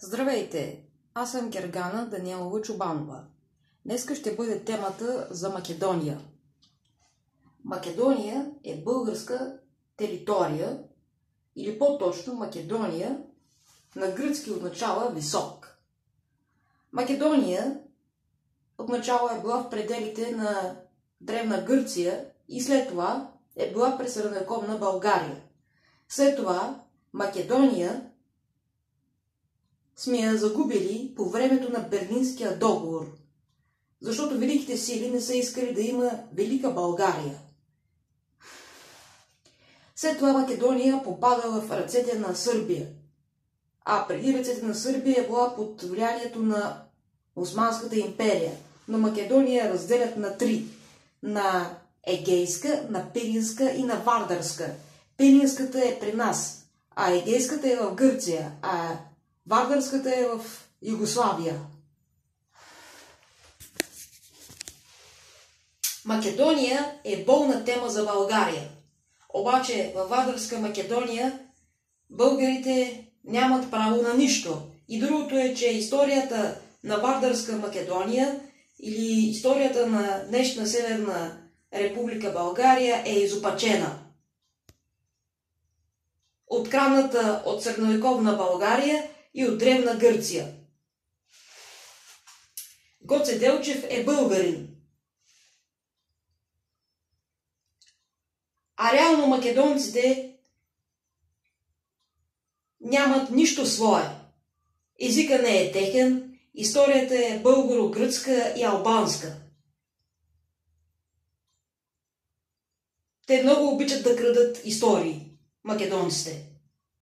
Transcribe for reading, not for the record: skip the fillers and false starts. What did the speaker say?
Здравейте! Аз съм Гергана Даниелова Чубанова. Днеска ще бъде темата за Македония. Македония е българска територия, или по-точно Македония на гръцки означава висок. Македония отначало е била в пределите на древна Гърция и след това е била през средновековна България. След това Македония сме я загубили по времето на Берлинския договор, защото великите сили не са искали да има Велика България. След това Македония попада в ръцете на Сърбия, а преди ръцете на Сърбия е била под влиянието на Османската империя. Но Македония разделят на три: на Егейска, на Пиринска и на Вардарска. Пиринската е при нас, а Егейската е в Гърция, а Вардарската е в Югославия. Македония е болна тема за България. Обаче във Вардарска Македония българите нямат право на нищо. И другото е, че историята на Вардарска Македония или историята на днешна Северна Република България е изопачена. Открадната от средновековна България и от древна Гърция. Гоце Делчев е българин. А реално македонците нямат нищо свое. Езика не е техен, историята е българо-гръцка и албанска. Те много обичат да крадат истории, македонците.